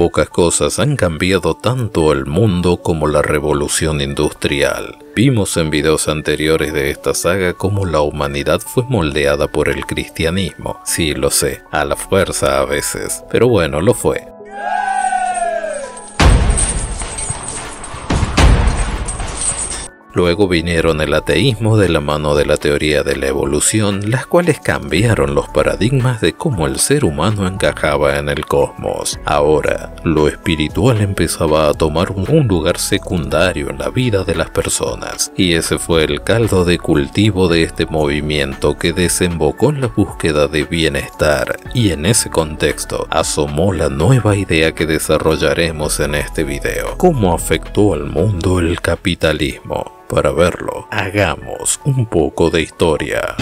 pocas cosas han cambiado tanto el mundo como la revolución industrial. Vimos en videos anteriores de esta saga cómo la humanidad fue moldeada por el cristianismo. Sí, lo sé, a la fuerza a veces, pero bueno, lo fue. Luego vinieron el ateísmo de la mano de la teoría de la evolución, las cuales cambiaron los paradigmas de cómo el ser humano encajaba en el cosmos. Ahora, lo espiritual empezaba a tomar un lugar secundario en la vida de las personas, y ese fue el caldo de cultivo de este movimiento que desembocó en la búsqueda de bienestar, y en ese contexto asomó la nueva idea que desarrollaremos en este video: ¿cómo afectó al mundo el capitalismo? Para verlo, hagamos un poco de historia.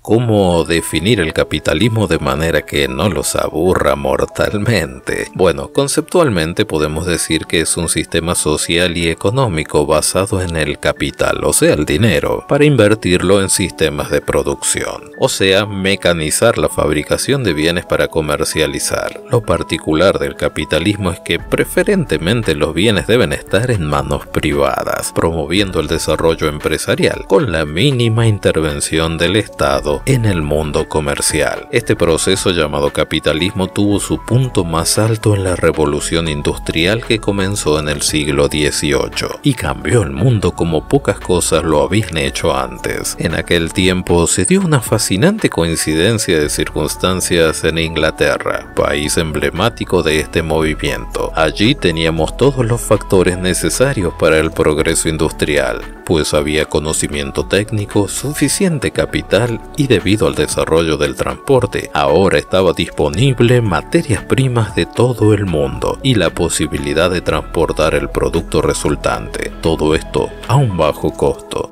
¿Cómo definir el capitalismo de manera que no los aburra mortalmente? Bueno, conceptualmente podemos decir que es un sistema social y económico basado en el capital, o sea, el dinero, para invertirlo en sistemas de producción, o sea, mecanizar la fabricación de bienes para comercializar. Lo particular del capitalismo es que preferentemente los bienes deben estar en manos privadas, promoviendo el desarrollo empresarial, con la mínima intervención del Estado en el mundo comercial. Este proceso llamado capitalismo tuvo su punto más alto en la revolución industrial que comenzó en el siglo XVIII y cambió el mundo como pocas cosas lo habían hecho antes. En aquel tiempo se dio una fascinante coincidencia de circunstancias en Inglaterra, país emblemático de este movimiento. Allí teníamos todos los factores necesarios para el progreso industrial, pues había conocimiento técnico, suficiente capital y debido al desarrollo del transporte, ahora estaba disponible materias primas de todo el mundo y la posibilidad de transportar el producto resultante. Todo esto a un bajo costo.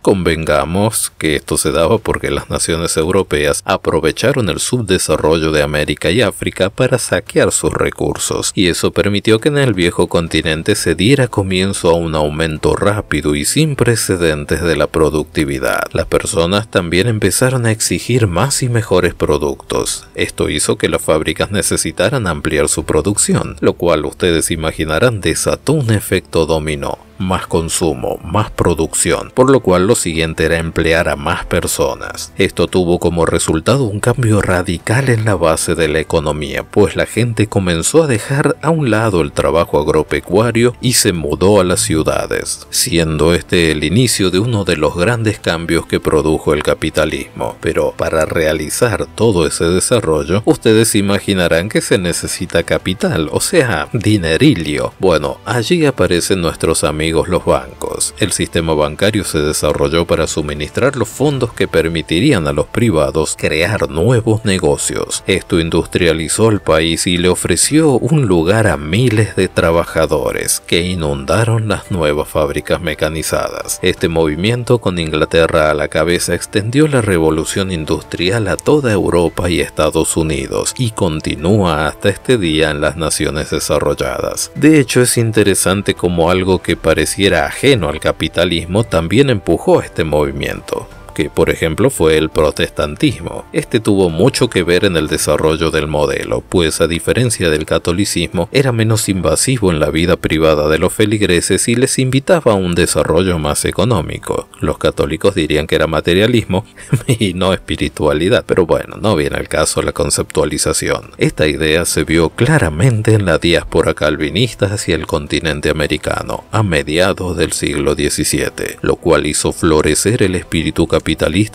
Convengamos que esto se daba porque las naciones europeas aprovecharon el subdesarrollo de América y África para saquear sus recursos, y eso permitió que en el viejo continente se diera comienzo a un aumento rápido y sin precedentes de la productividad. Las personas también empezaron a exigir más y mejores productos. Esto hizo que las fábricas necesitaran ampliar su producción, lo cual ustedes imaginarán desató un efecto dominó. Más consumo, más producción, por lo cual lo siguiente era emplear a más personas. Esto tuvo como resultado un cambio radical en la base de la economía, pues la gente comenzó a dejar a un lado el trabajo agropecuario y se mudó a las ciudades, siendo este el inicio de uno de los grandes cambios que produjo el capitalismo. Pero para realizar todo ese desarrollo, ustedes imaginarán que se necesita capital, o sea, dinerillo. Bueno, allí aparecen nuestros amigos los bancos. El sistema bancario se desarrolló para suministrar los fondos que permitirían a los privados crear nuevos negocios. Esto industrializó el país y le ofreció un lugar a miles de trabajadores que inundaron las nuevas fábricas mecanizadas. Este movimiento, con Inglaterra a la cabeza, extendió la revolución industrial a toda Europa y Estados Unidos y continúa hasta este día en las naciones desarrolladas. De hecho, es interesante como algo que pareciera ajeno al capitalismo también empujó este movimiento, que por ejemplo fue el protestantismo. Este tuvo mucho que ver en el desarrollo del modelo, pues a diferencia del catolicismo era menos invasivo en la vida privada de los feligreses y les invitaba a un desarrollo más económico. Los católicos dirían que era materialismo y no espiritualidad, pero bueno, no viene al caso la conceptualización. Esta idea se vio claramente en la diáspora calvinista hacia el continente americano a mediados del siglo XVII, lo cual hizo florecer el espíritu capitalista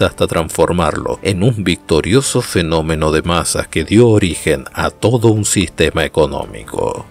hasta transformarlo en un victorioso fenómeno de masas que dio origen a todo un sistema económico.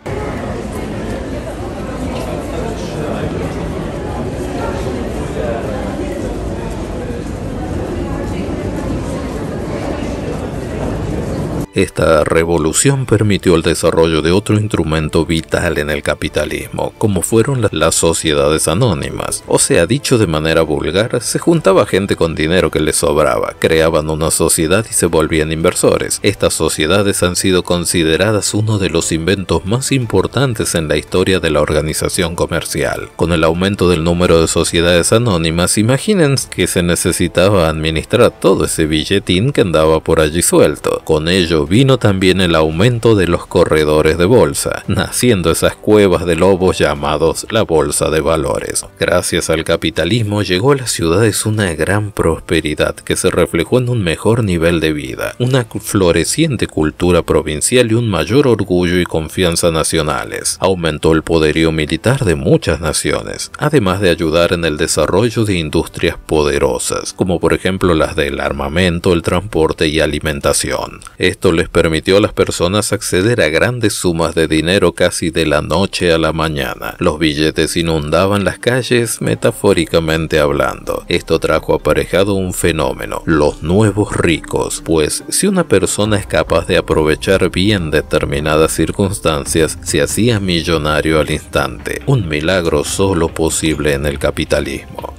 Esta revolución permitió el desarrollo de otro instrumento vital en el capitalismo, como fueron las sociedades anónimas. O sea, dicho de manera vulgar, se juntaba gente con dinero que les sobraba, creaban una sociedad y se volvían inversores. Estas sociedades han sido consideradas uno de los inventos más importantes en la historia de la organización comercial. Con el aumento del número de sociedades anónimas, imaginen que se necesitaba administrar todo ese billetín que andaba por allí suelto. Con ello vino también el aumento de los corredores de bolsa, naciendo esas cuevas de lobos llamados la bolsa de valores. Gracias al capitalismo llegó a las ciudades una gran prosperidad que se reflejó en un mejor nivel de vida, una floreciente cultura provincial y un mayor orgullo y confianza nacionales. Aumentó el poderío militar de muchas naciones, además de ayudar en el desarrollo de industrias poderosas, como por ejemplo las del armamento, el transporte y alimentación. Esto les permitió a las personas acceder a grandes sumas de dinero casi de la noche a la mañana. Los billetes inundaban las calles, metafóricamente hablando. Esto trajo aparejado un fenómeno, los nuevos ricos, pues si una persona es capaz de aprovechar bien determinadas circunstancias, se hacía millonario al instante, un milagro solo posible en el capitalismo.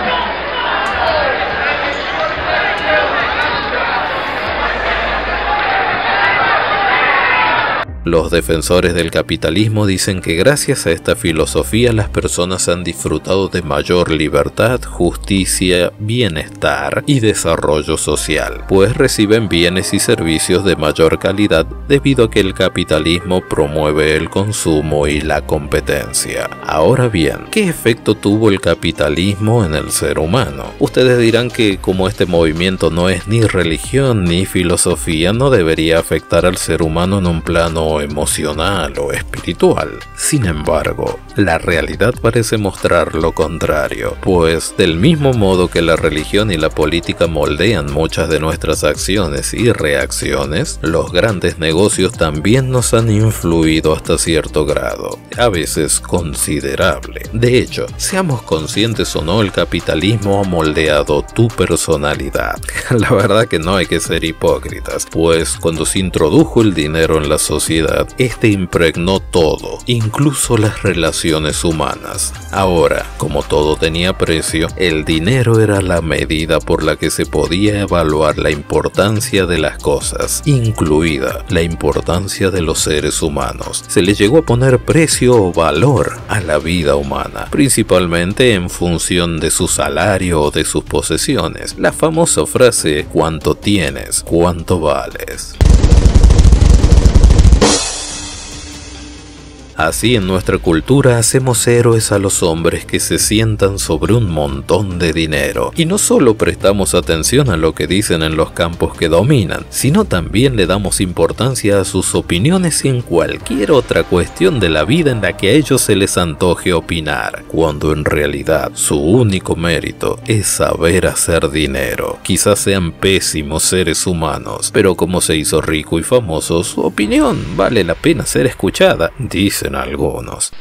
Los defensores del capitalismo dicen que gracias a esta filosofía las personas han disfrutado de mayor libertad, justicia, bienestar y desarrollo social, pues reciben bienes y servicios de mayor calidad debido a que el capitalismo promueve el consumo y la competencia. Ahora bien, ¿qué efecto tuvo el capitalismo en el ser humano? Ustedes dirán que como este movimiento no es ni religión ni filosofía, no debería afectar al ser humano en un plano emocional o espiritual. Sin embargo, la realidad parece mostrar lo contrario, pues del mismo modo que la religión y la política moldean muchas de nuestras acciones y reacciones, los grandes negocios también nos han influido hasta cierto grado, a veces considerable. De hecho, seamos conscientes o no, el capitalismo ha moldeado tu personalidad. La verdad que no hay que ser hipócritas, pues cuando se introdujo el dinero en la sociedad, este impregnó todo, incluso las relaciones humanas. Ahora, como todo tenía precio, el dinero era la medida por la que se podía evaluar la importancia de las cosas, incluida la importancia de los seres humanos. Se le llegó a poner precio o valor a la vida humana, principalmente en función de su salario o de sus posesiones. La famosa frase, ¿cuánto tienes? ¿Cuánto vales? Así en nuestra cultura hacemos héroes a los hombres que se sientan sobre un montón de dinero. Y no solo prestamos atención a lo que dicen en los campos que dominan, sino también le damos importancia a sus opiniones en cualquier otra cuestión de la vida en la que a ellos se les antoje opinar, cuando en realidad su único mérito es saber hacer dinero. Quizás sean pésimos seres humanos, pero como se hizo rico y famoso, su opinión vale la pena ser escuchada, dicen algunos.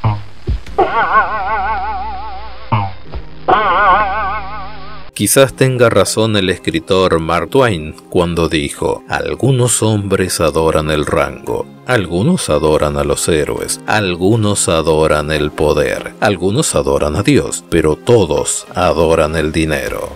Quizás tenga razón el escritor Mark Twain cuando dijo: algunos hombres adoran el rango, algunos adoran a los héroes, algunos adoran el poder, algunos adoran a Dios, pero todos adoran el dinero.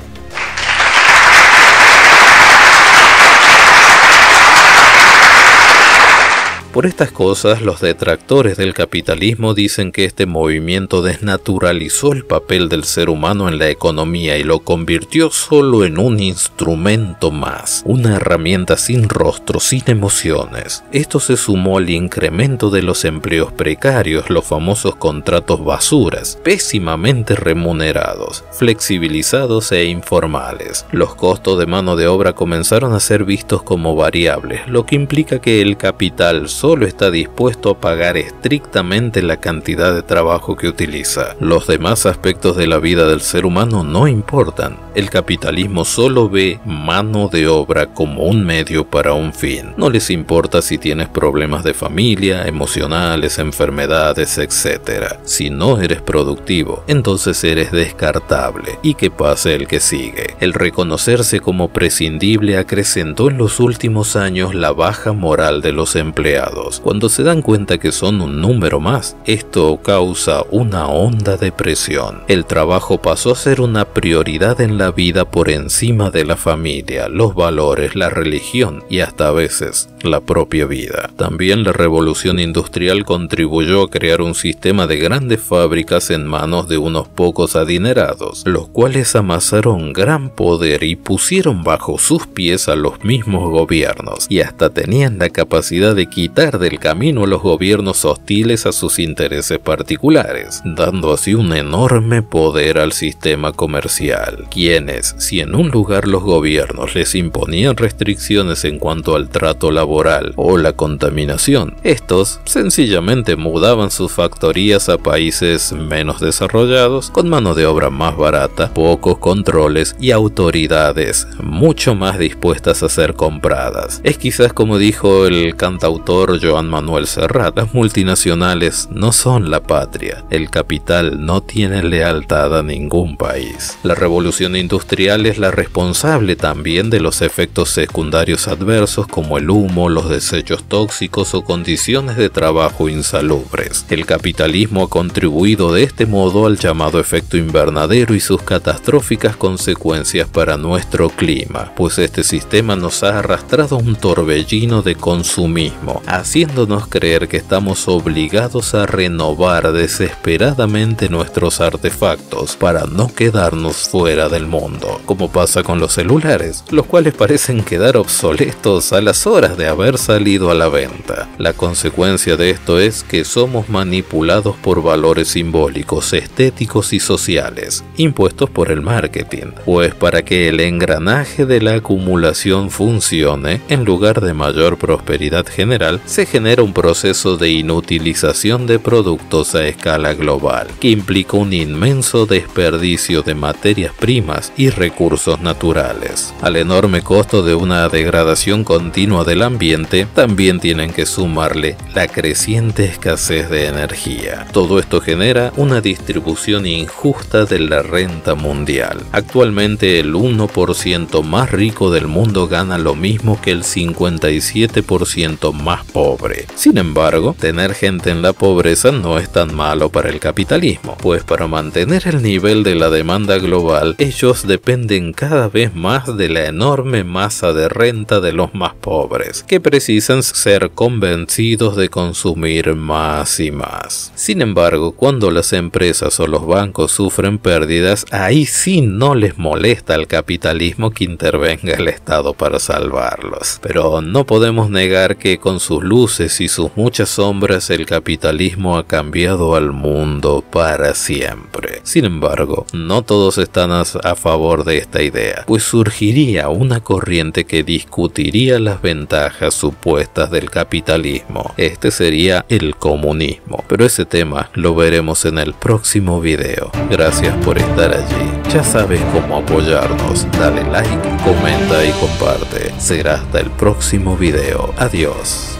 Por estas cosas, los detractores del capitalismo dicen que este movimiento desnaturalizó el papel del ser humano en la economía y lo convirtió solo en un instrumento más, una herramienta sin rostro, sin emociones. Esto se sumó al incremento de los empleos precarios, los famosos contratos basuras, pésimamente remunerados, flexibilizados e informales. Los costos de mano de obra comenzaron a ser vistos como variables, lo que implica que el capital solo está dispuesto a pagar estrictamente la cantidad de trabajo que utiliza. Los demás aspectos de la vida del ser humano no importan. El capitalismo solo ve mano de obra como un medio para un fin. No les importa si tienes problemas de familia, emocionales, enfermedades, etc. Si no eres productivo, entonces eres descartable y que pase el que sigue. El reconocerse como prescindible acrecentó en los últimos años la baja moral de los empleados. Cuando se dan cuenta que son un número más, esto causa una honda depresión. El trabajo pasó a ser una prioridad en la vida por encima de la familia, los valores, la religión y hasta a veces la propia vida. También la revolución industrial contribuyó a crear un sistema de grandes fábricas en manos de unos pocos adinerados, los cuales amasaron gran poder y pusieron bajo sus pies a los mismos gobiernos, y hasta tenían la capacidad de quitar del camino a los gobiernos hostiles a sus intereses particulares, dando así un enorme poder al sistema comercial, quienes, si en un lugar los gobiernos les imponían restricciones en cuanto al trato laboral o la contaminación, estos sencillamente mudaban sus factorías a países menos desarrollados, con mano de obra más barata, pocos controles y autoridades mucho más dispuestas a ser compradas. Es quizás como dijo el cantautor Joan Manuel Serrat: las multinacionales no son la patria, el capital no tiene lealtad a ningún país. La revolución industrial es la responsable también de los efectos secundarios adversos como el humo, los desechos tóxicos o condiciones de trabajo insalubres. El capitalismo ha contribuido de este modo al llamado efecto invernadero y sus catastróficas consecuencias para nuestro clima, pues este sistema nos ha arrastrado a un torbellino de consumismo, haciéndonos creer que estamos obligados a renovar desesperadamente nuestros artefactos para no quedarnos fuera del mundo, como pasa con los celulares, los cuales parecen quedar obsoletos a las horas de haber salido a la venta. La consecuencia de esto es que somos manipulados por valores simbólicos, estéticos y sociales, impuestos por el marketing, pues para que el engranaje de la acumulación funcione, en lugar de mayor prosperidad general, se genera un proceso de inutilización de productos a escala global, que implica un inmenso desperdicio de materias primas y recursos naturales. Al enorme costo de una degradación continua del ambiente, también tienen que sumarle la creciente escasez de energía. Todo esto genera una distribución injusta de la renta mundial. Actualmente el 1% más rico del mundo gana lo mismo que el 57% más pobre. Sin embargo, tener gente en la pobreza no es tan malo para el capitalismo, pues para mantener el nivel de la demanda global, ellos dependen cada vez más de la enorme masa de renta de los más pobres, que precisan ser convencidos de consumir más y más. Sin embargo, cuando las empresas o los bancos sufren pérdidas, ahí sí no les molesta al capitalismo que intervenga el Estado para salvarlos. Pero no podemos negar que con sus luces y sus muchas sombras el capitalismo ha cambiado al mundo para siempre. Sin embargo, no todos están a favor de esta idea, pues surgiría una corriente que discutiría las ventajas supuestas del capitalismo. Este sería el comunismo, pero ese tema lo veremos en el próximo video. Gracias por estar allí. Ya sabes cómo apoyarnos. Dale like, comenta y comparte. Será hasta el próximo video. Adiós.